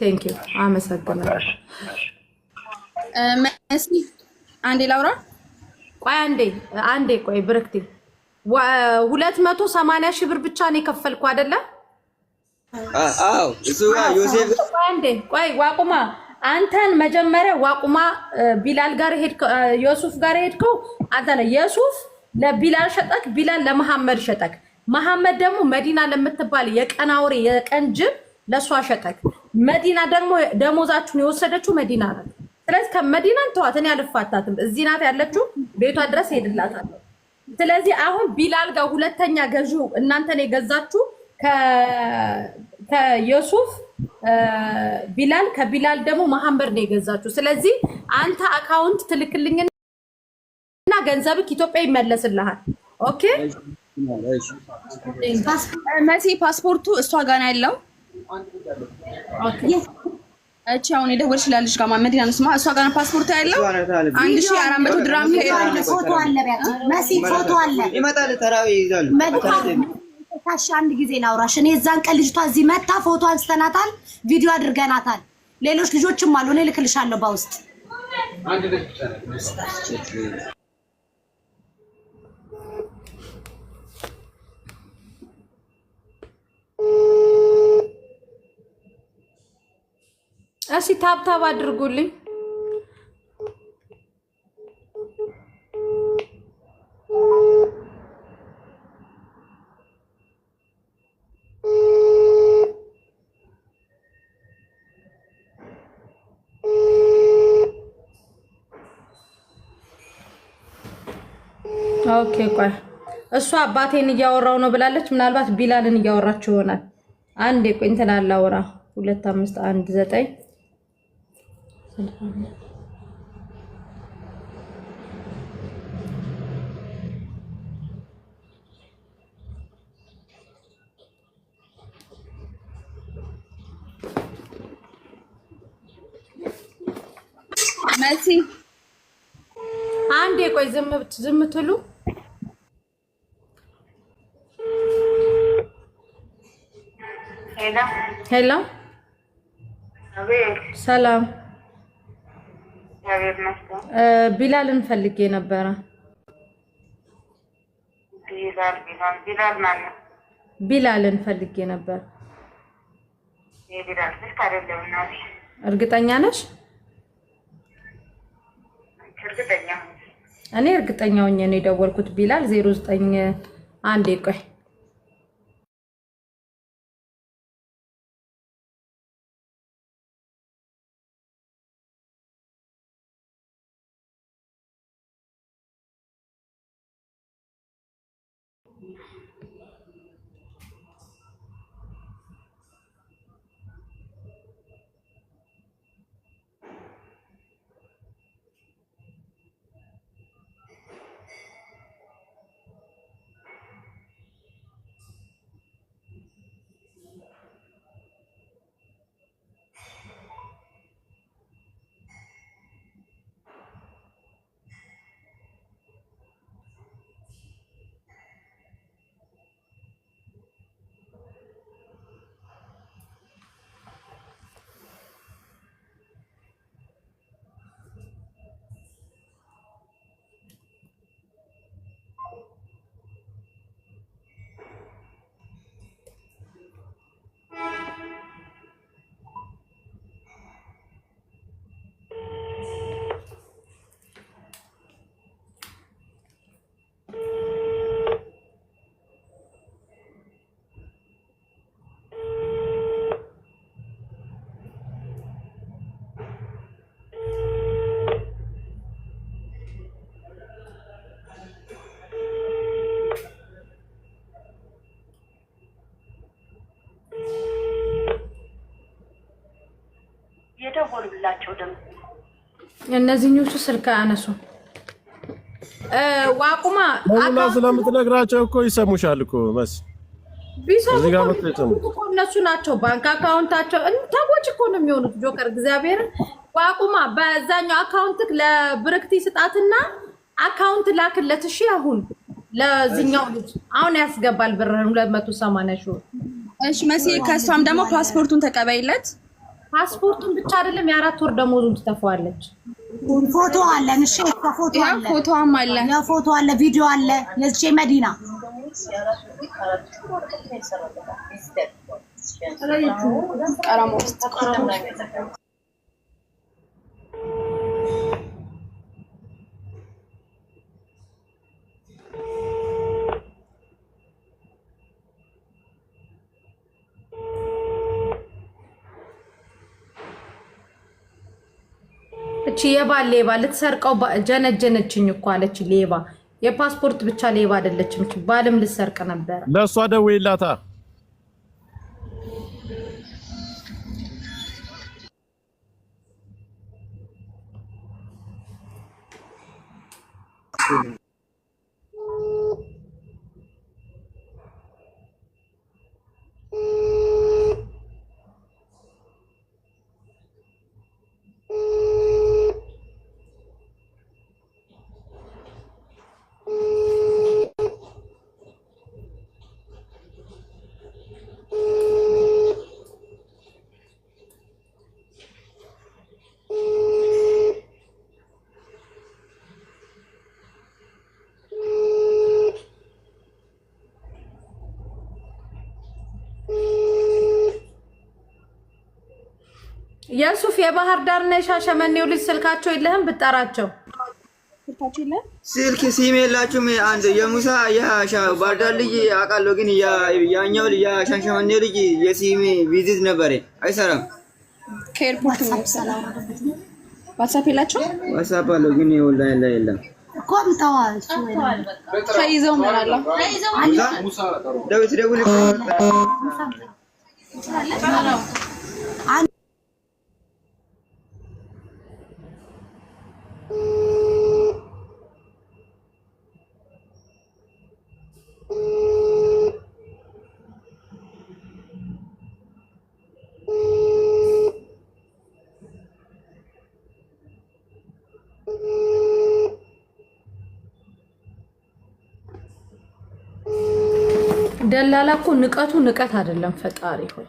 ቴንክ ዩ አመሰግናለሁ። መሲ አንዴ ላውራ። ቆይ አንዴ ቆይ ብርክቲ 280 ሺህ ብር ብቻ ነው የከፈልኩ አይደለ? አዎ እሱ ጋር ዮሴፍ ቆይ ዋቁማ አንተን መጀመሪያ ዋቁማ ቢላል ጋር ሄድከው ዮሱፍ ጋር ሄድከው አንተ ነህ። ዮሱፍ ለቢላል ሸጠክ፣ ቢላል ለመሐመድ ሸጠክ። መሐመድ ደግሞ መዲና ለምትባል የቀን አውሬ የቀን ጅብ ለሷ ሸጠክ። መዲና ደግሞ ደሞዛችሁን የወሰደችው መዲና ናት። ስለዚህ ከመዲናን ተዋት፣ እኔ አልፋታትም። እዚህ ናት ያለችው፣ ቤቷ ድረስ ሄድላታለሁ። ስለዚህ አሁን ቢላል ጋር ሁለተኛ ገዢው እናንተ ነው የገዛችሁ ከዮሱፍ ቢላል፣ ከቢላል ደግሞ መሐመድ ነው የገዛችሁ። ስለዚህ አንተ አካውንት ትልክልኝና ገንዘብክ ኢትዮጵያ ይመለስልሃል። ኦኬ መሲ ፓስፖርቱ እሷ ጋር ነው ያለው። ኦኬ እቺ አሁን የደወልሽ ላልሽ ጋር መዲና ነው ስማ፣ እሷ ጋር ነው ፓስፖርቱ ያለው። 1400 ድራም ፎቶ አለ መሲ፣ ፎቶ አለ ይመጣል። ተራዊ ይይዛሉ። ታሽ አንድ ጊዜ ላውራሽ። እኔ እዛን ቀን ልጅቷ እዚህ መታ ፎቶ አንስተናታል፣ ቪዲዮ አድርገናታል። ሌሎች ልጆችም አሉ፣ እኔ ልክልሻለሁ በውስጥ አንድ ልጅ ብቻ ነው። እሺ ታብታብ አድርጉልኝ። ኦኬ ቆይ እሷ አባቴን እያወራው ነው ብላለች። ምናልባት ቢላልን እያወራችሁ ይሆናል። አንዴ ቆይ እንትን አላወራ 2519 መሲ አንዴ ቆይ ዝም ትሉ። ሄሎ ሰላም፣ ቢላልን ፈልጌ ነበረ። ቢላልን ፈልጌ ነበር። እርግጠኛ ነሽ? እኔ እርግጠኛ ሆኜ ነው የደወልኩት። ቢላል 09 አንዴ ቆይ የደወሉላቸው ደግሞ እነዚህኞቹ ስልክ አነሱ። ዋቁማ አላ ስለምትነግራቸው እኮ ይሰሙሻል እኮ መስ ቢሰሙ እኮ እነሱ ናቸው ባንክ አካውንታቸው ታቦች እኮ ነው የሚሆኑት። ጆከር እግዚአብሔር ዋቁማ በዛኛው አካውንትክ ለብርክቲ ስጣትና አካውንት ላክለት። እሺ አሁን ለዚህኛው ልጅ አሁን ያስገባል ብር 280 ሺህ። እሺ መሲ ከሷም ደግሞ ፓስፖርቱን ተቀበይለት። ፓስፖርቱን ብቻ አይደለም የ4 ወር ደሞዙን ትተፋዋለች። ፎቶ አለን። እሺ ፎቶ አለ፣ ፎቶዋም አለ፣ ፎቶ አለ፣ ቪዲዮ አለ። የዚህ መዲና ቀራማ ውስጥ እቺ የባል ሌባ ልትሰርቀው ጀነጀነችኝ እኮ አለች። ሌባ የፓስፖርት ብቻ ሌባ አይደለችም፣ እቺ ባልም ልትሰርቅ ነበር። ለሷ ደውይላታ። የሱፍ የባህር ዳርና የሻሸመኔው ልጅ ስልካቸው የለህም? ብጠራቸው ስልካቸው የለህም? ስልክ ሲም የላችሁም? አንድ የሙሳ ባህር ዳር ልጅ አውቃለሁ፣ ግን ያኛው የሻሸመኔው ልጅ የሲም ቪዚት ነበረ፣ አይሰራም። ከኤርፖርት ነው ዋትስአፕ የላቸው? ዋትስአፕ አለው፣ ግን ኦንላይን ላይ የለም። ኮምታዋ ተይዘው ምን አለ ደውል ደውል ደላላ እኮ ንቀቱ ንቀት አይደለም። ፈጣሪ ሆይ